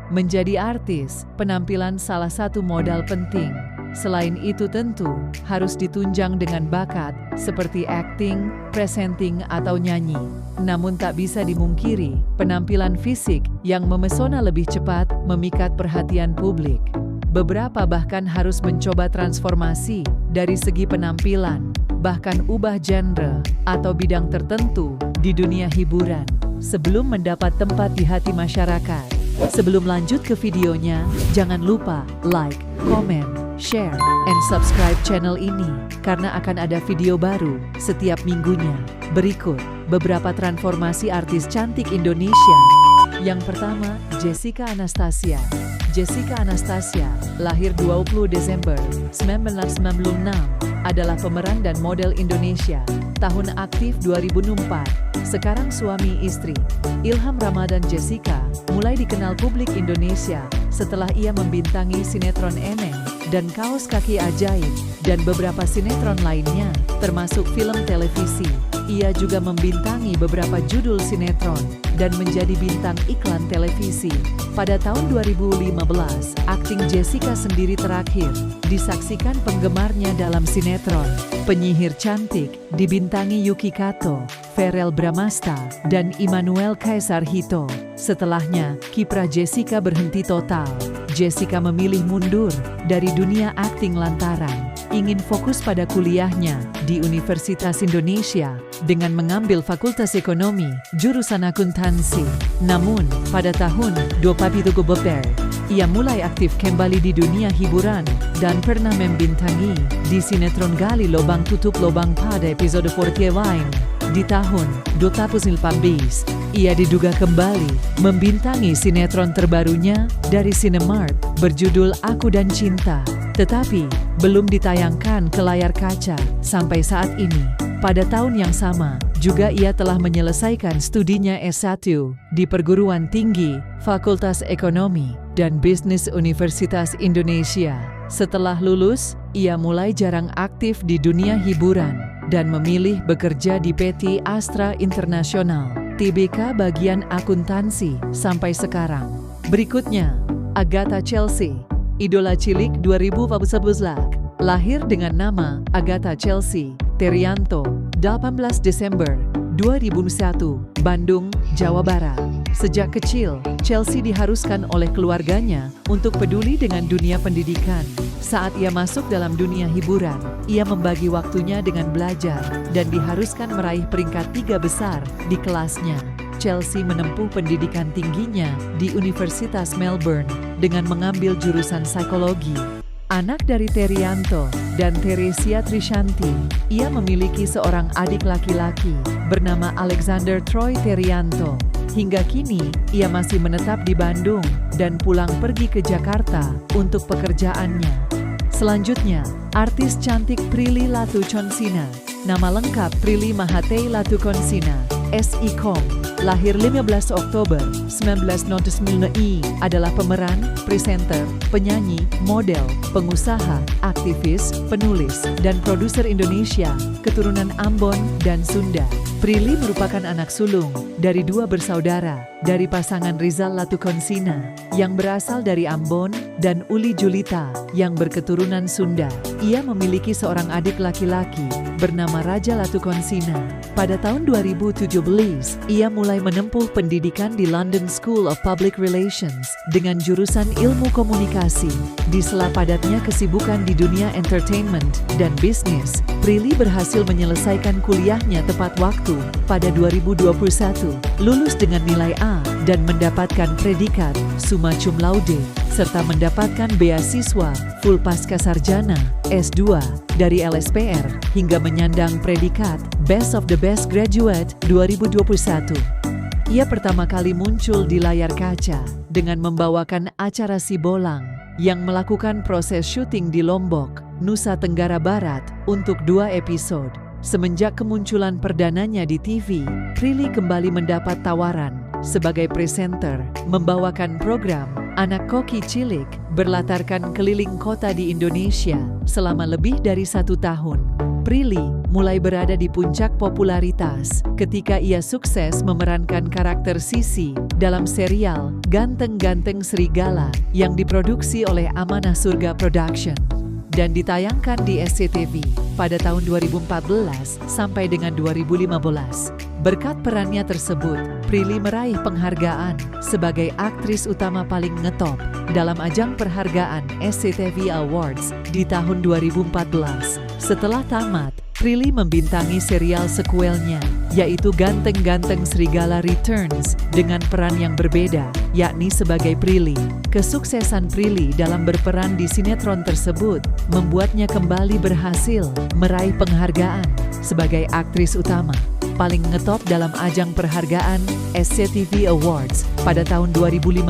Menjadi artis, penampilan salah satu modal penting. Selain itu tentu, harus ditunjang dengan bakat, seperti acting, presenting, atau nyanyi. Namun tak bisa dimungkiri, penampilan fisik yang memesona lebih cepat memikat perhatian publik. Beberapa bahkan harus mencoba transformasi dari segi penampilan, bahkan ubah genre atau bidang tertentu di dunia hiburan, sebelum mendapat tempat di hati masyarakat. Sebelum lanjut ke videonya, jangan lupa like, comment, share, and subscribe channel ini, karena akan ada video baru setiap minggunya. Berikut beberapa transformasi artis cantik Indonesia. Yang pertama, Jessica Anastasia. Jessica Anastasia, lahir 20 Desember 1996, adalah pemeran dan model Indonesia. Tahun aktif 2004, sekarang suami istri. Ilham Ramadan Jessica mulai dikenal publik Indonesia setelah ia membintangi sinetron Eneng dan Kaos Kaki Ajaib dan beberapa sinetron lainnya, termasuk film televisi. Ia juga membintangi beberapa judul sinetron dan menjadi bintang iklan televisi. Pada tahun 2015, akting Jessica sendiri terakhir disaksikan penggemarnya dalam sinetron Penyihir Cantik, dibintangi Yuki Kato, Verrell Bramasta, dan Immanuel Kaisar Hito. Setelahnya, kiprah Jessica berhenti total. Jessica memilih mundur dari dunia akting lantaran ingin fokus pada kuliahnya di Universitas Indonesia dengan mengambil Fakultas Ekonomi, jurusan akuntansi. Namun, pada tahun 2017, ia mulai aktif kembali di dunia hiburan dan pernah membintangi di sinetron Gali Lobang Tutup Lobang pada episode 41. Di tahun 2018, ia diduga kembali membintangi sinetron terbarunya dari Cinemark berjudul Aku dan Cinta, tetapi belum ditayangkan ke layar kaca sampai saat ini. Pada tahun yang sama, juga ia telah menyelesaikan studinya S1 di Perguruan Tinggi Fakultas Ekonomi dan Bisnis Universitas Indonesia. Setelah lulus, ia mulai jarang aktif di dunia hiburan dan memilih bekerja di PT Astra International, TBK bagian akuntansi sampai sekarang. Berikutnya, Agatha Chelsea, idola cilik 2011, lahir dengan nama Agatha Chelsea Terianto, 18 Desember 2001, Bandung, Jawa Barat. Sejak kecil, Chelsea diharuskan oleh keluarganya untuk peduli dengan dunia pendidikan. Saat ia masuk dalam dunia hiburan, ia membagi waktunya dengan belajar dan diharuskan meraih peringkat 3 besar di kelasnya. Chelsea menempuh pendidikan tingginya di Universitas Melbourne dengan mengambil jurusan psikologi. Anak dari Terianto dan Teresia Trishanti, ia memiliki seorang adik laki-laki bernama Alexander Troy Terianto. Hingga kini, ia masih menetap di Bandung dan pulang pergi ke Jakarta untuk pekerjaannya. Selanjutnya, artis cantik Prilly Latuconsina. Nama lengkap Prilly Mahatei Latukonsina, SIKOM, lahir 15 Oktober 1999, adalah pemeran, presenter, penyanyi, model, pengusaha, aktivis, penulis, dan produser Indonesia, keturunan Ambon dan Sunda. Prilly merupakan anak sulung dari 2 bersaudara dari pasangan Rizal Latukonsina yang berasal dari Ambon dan Uli Julita yang berketurunan Sunda. Ia memiliki seorang adik laki-laki bernama Raja Latukonsina. Pada tahun 2017, ia mulai menempuh pendidikan di London School of Public Relations dengan jurusan ilmu komunikasi. Di sela padatnya kesibukan di dunia entertainment dan bisnis, Prilly berhasil menyelesaikan kuliahnya tepat waktu pada 2021, lulus dengan nilai A dan mendapatkan predikat summa cum laude, serta mendapatkan beasiswa full pasca sarjana S2 dari LSPR hingga menyandang predikat Best of the Best Graduate 2021. Ia pertama kali muncul di layar kaca dengan membawakan acara Sibolang yang melakukan proses syuting di Lombok, Nusa Tenggara Barat untuk 2 episode. Semenjak kemunculan perdananya di TV, Prilly kembali mendapat tawaran sebagai presenter membawakan program Anak Koki Cilik berlatarkan keliling kota di Indonesia selama lebih dari 1 tahun. Prilly mulai berada di puncak popularitas ketika ia sukses memerankan karakter Sisi dalam serial Ganteng-Ganteng Serigala yang diproduksi oleh Amanah Surga Production dan ditayangkan di SCTV pada tahun 2014 sampai dengan 2015. Berkat perannya tersebut, Prilly meraih penghargaan sebagai aktris utama paling ngetop dalam ajang perhargaan SCTV Awards di tahun 2014. Setelah tamat, Prilly membintangi serial sekuelnya, yaitu Ganteng-Ganteng Serigala Returns dengan peran yang berbeda, yakni sebagai Prilly. Kesuksesan Prilly dalam berperan di sinetron tersebut membuatnya kembali berhasil meraih penghargaan sebagai aktris utama paling ngetop dalam ajang perhargaan SCTV Awards pada tahun 2015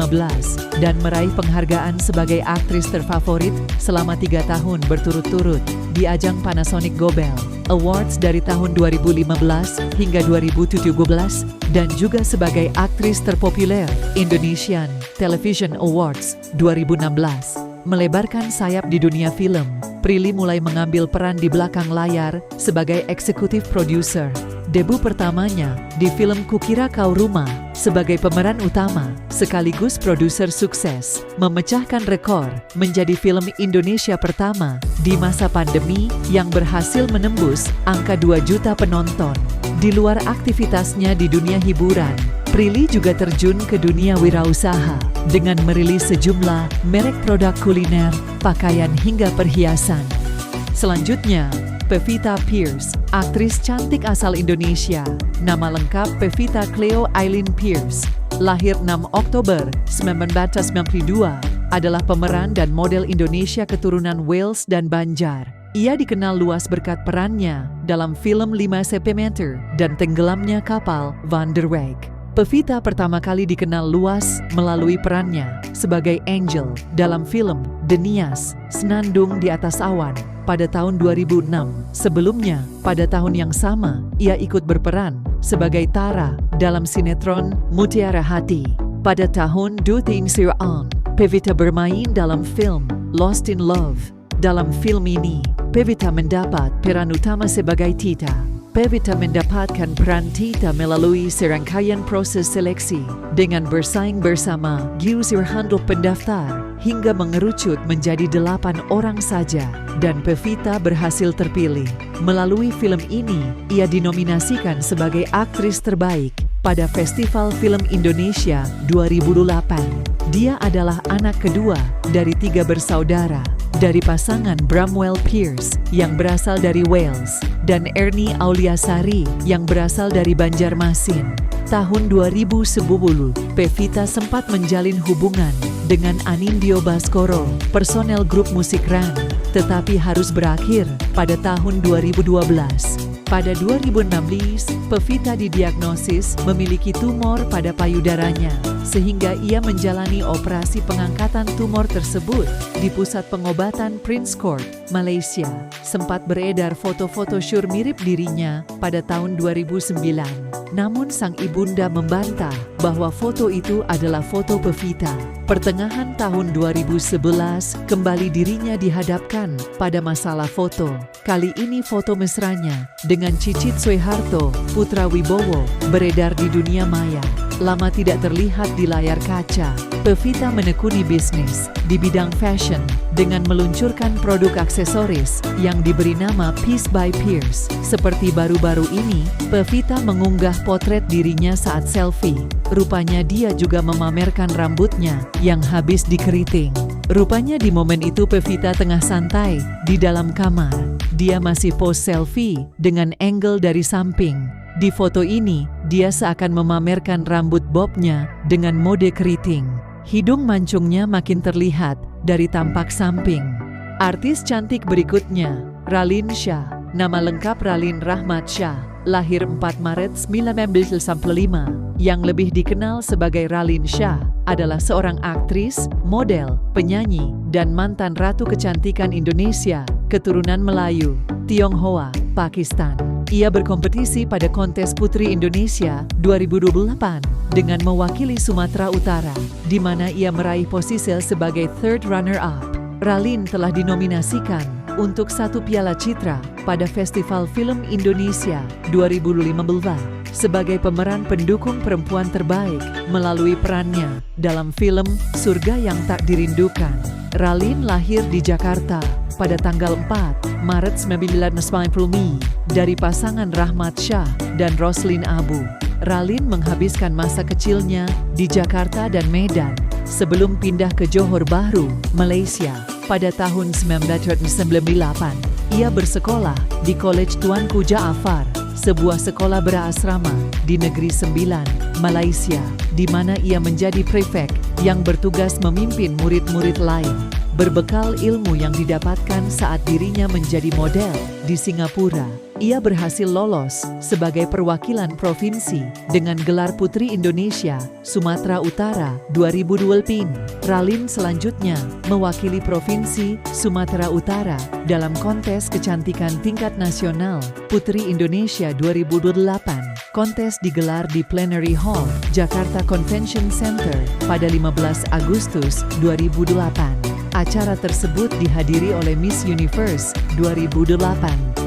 dan meraih penghargaan sebagai aktris terfavorit selama 3 tahun berturut-turut di ajang Panasonic Gobel Awards dari tahun 2015 hingga 2017 dan juga sebagai aktris terpopuler Indonesian Television Awards 2016. Melebarkan sayap di dunia film, Prilly mulai mengambil peran di belakang layar sebagai eksekutif produser. Debu pertamanya di film Kukira Kau Rumah sebagai pemeran utama sekaligus produser sukses, memecahkan rekor menjadi film Indonesia pertama di masa pandemi yang berhasil menembus angka 2 juta penonton. Di luar aktivitasnya di dunia hiburan, Prilly juga terjun ke dunia wirausaha dengan merilis sejumlah merek produk kuliner, pakaian hingga perhiasan. Selanjutnya, Pevita Pierce, aktris cantik asal Indonesia. Nama lengkap Pevita Cleo Eileen Pierce, lahir 6 Oktober 1992, adalah pemeran dan model Indonesia keturunan Wales dan Banjar. Ia dikenal luas berkat perannya dalam film 5 September dan tenggelamnya kapal Van der Weyck. Pevita pertama kali dikenal luas melalui perannya sebagai Angel dalam film Denias, Senandung di Atas Awan pada tahun 2006. Sebelumnya, pada tahun yang sama, ia ikut berperan sebagai Tara dalam sinetron Mutiara Hati. Pada tahun 2009, Pevita bermain dalam film Lost in Love. Dalam film ini, Pevita mendapat peran utama sebagai Tita. Pevita mendapatkan peran Tita melalui serangkaian proses seleksi dengan bersaing bersama user handle pendaftar hingga mengerucut menjadi 8 orang saja dan Pevita berhasil terpilih. Melalui film ini, ia dinominasikan sebagai aktris terbaik pada Festival Film Indonesia 2008. Dia adalah anak kedua dari 3 bersaudara dari pasangan Bramwell Pierce yang berasal dari Wales dan Ernie Auliasari yang berasal dari Banjarmasin. Tahun 2010, Pevita sempat menjalin hubungan dengan Anindyo Baskoro, personel grup musik Ran, tetapi harus berakhir pada tahun 2012. Pada 2016, Pevita didiagnosis memiliki tumor pada payudaranya, sehingga ia menjalani operasi pengangkatan tumor tersebut di Pusat Pengobatan Prince Court, Malaysia. Sempat beredar foto-foto syur mirip dirinya pada tahun 2009. Namun sang ibunda membantah bahwa foto itu adalah foto Pevita. Pertengahan tahun 2011, kembali dirinya dihadapkan pada masalah foto. Kali ini foto mesranya dengan Cicit Soeharto, putra Wibowo, beredar di dunia maya. Lama tidak terlihat di layar kaca, Pevita menekuni bisnis di bidang fashion dengan meluncurkan produk aksesoris yang diberi nama Piece by Pierce. Seperti baru-baru ini, Pevita mengunggah potret dirinya saat selfie. Rupanya dia juga memamerkan rambutnya yang habis dikeriting. Rupanya di momen itu Pevita tengah santai di dalam kamar. Dia masih pose selfie dengan angle dari samping. Di foto ini, dia seakan memamerkan rambut bobnya dengan mode keriting. Hidung mancungnya makin terlihat dari tampak samping. Artis cantik berikutnya, Raline Shah. Nama lengkap Raline Rahmat Shah, lahir 4 Maret 1995. Yang lebih dikenal sebagai Raline Shah adalah seorang aktris, model, penyanyi, dan mantan ratu kecantikan Indonesia, keturunan Melayu, Tionghoa, Pakistan. Ia berkompetisi pada kontes Putri Indonesia 2028 dengan mewakili Sumatera Utara, di mana ia meraih posisi sebagai third runner-up. Raline telah dinominasikan untuk 1 Piala Citra pada Festival Film Indonesia 2015 sebagai pemeran pendukung perempuan terbaik melalui perannya dalam film Surga Yang Tak Dirindukan. Raline lahir di Jakarta pada tanggal 4 Maret 1990 dari pasangan Rahmat Shah dan Roslin Abu. Raline menghabiskan masa kecilnya di Jakarta dan Medan sebelum pindah ke Johor Bahru, Malaysia pada tahun 1998. Ia bersekolah di College Tuanku Jaafar, sebuah sekolah berasrama di Negeri Sembilan, Malaysia, di mana ia menjadi prefek yang bertugas memimpin murid-murid lain. Berbekal ilmu yang didapatkan saat dirinya menjadi model di Singapura, ia berhasil lolos sebagai perwakilan provinsi dengan gelar Putri Indonesia Sumatera Utara 2020. Raline selanjutnya mewakili Provinsi Sumatera Utara dalam kontes kecantikan tingkat nasional Putri Indonesia 2008. Kontes digelar di Plenary Hall, Jakarta Convention Center pada 15 Agustus 2008. Acara tersebut dihadiri oleh Miss Universe 2008,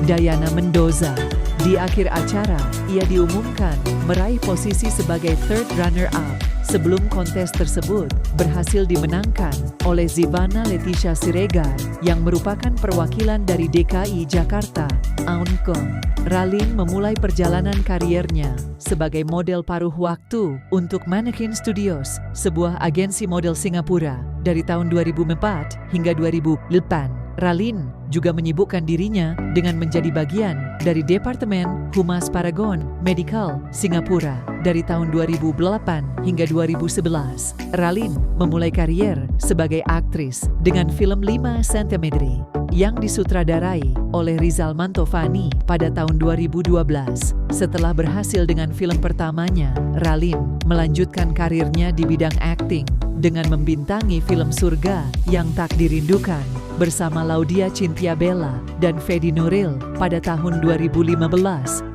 Diana Mendoza. Di akhir acara, ia diumumkan meraih posisi sebagai third runner-up sebelum kontes tersebut berhasil dimenangkan oleh Zivana Leticia Siregar yang merupakan perwakilan dari DKI Jakarta, Auncom. Raline memulai perjalanan kariernya sebagai model paruh waktu untuk Mannequin Studios, sebuah agensi model Singapura, dari tahun 2004 hingga 2008. Raline juga menyibukkan dirinya dengan menjadi bagian dari Departemen Humas Paragon Medical Singapura dari tahun 2008 hingga 2011. Raline memulai karier sebagai aktris dengan film 5 cm yang disutradarai oleh Rizal Mantovani pada tahun 2012. Setelah berhasil dengan film pertamanya, Raline melanjutkan karirnya di bidang akting dengan membintangi film Surga Yang Tak Dirindukan bersama Laudia Cynthia Bella dan Fedi Nuril. Pada tahun 2015,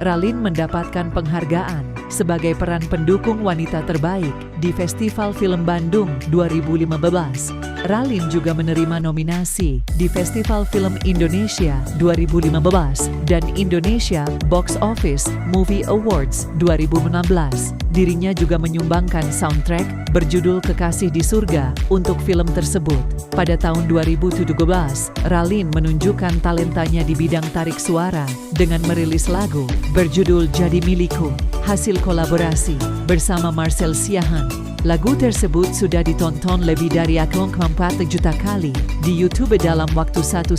Raline mendapatkan penghargaan sebagai peran pendukung wanita terbaik di Festival Film Bandung 2015. Raline juga menerima nominasi di Festival Film Indonesia 2015 dan Indonesia Box Office Movie Awards 2016. Dirinya juga menyumbangkan soundtrack berjudul Kekasih di Surga untuk film tersebut. Pada tahun 2017, Raline menunjukkan talentanya di bidang tarik suara dengan merilis lagu berjudul Jadi Milikku, hasil kolaborasi bersama Marcel Siahaan. Lagu tersebut sudah ditonton lebih dari 4 juta kali di YouTube dalam waktu 1,5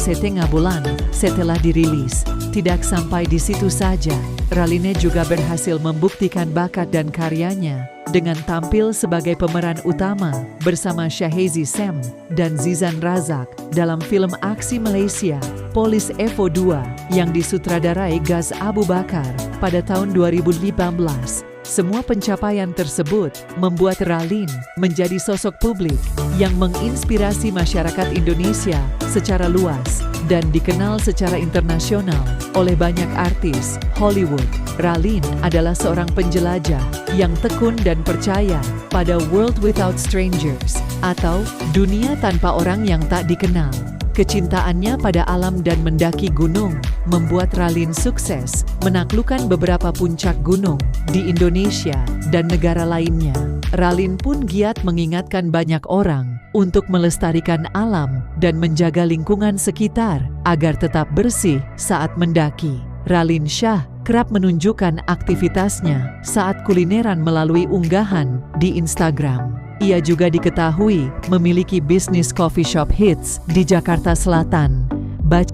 bulan setelah dirilis. Tidak sampai di situ saja, Raline juga berhasil membuktikan bakat dan karyanya dengan tampil sebagai pemeran utama bersama Shahezi Sam dan Zizan Razak dalam film aksi Malaysia Polis Evo 2 yang disutradarai Gaz Abu Bakar pada tahun 2015. Semua pencapaian tersebut membuat Raline menjadi sosok publik yang menginspirasi masyarakat Indonesia secara luas dan dikenal secara internasional oleh banyak artis Hollywood. Raline adalah seorang penjelajah yang tekun dan percaya pada World Without Strangers atau dunia tanpa orang yang tak dikenal. Kecintaannya pada alam dan mendaki gunung membuat Raline sukses menaklukkan beberapa puncak gunung di Indonesia dan negara lainnya. Raline pun giat mengingatkan banyak orang untuk melestarikan alam dan menjaga lingkungan sekitar agar tetap bersih saat mendaki. Raline Shah kerap menunjukkan aktivitasnya saat kulineran melalui unggahan di Instagram. Ia juga diketahui memiliki bisnis coffee shop hits di Jakarta Selatan.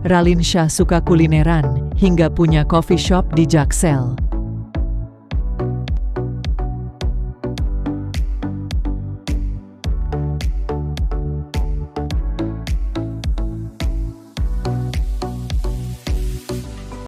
Raline Shah suka kulineran hingga punya coffee shop di Jaksel.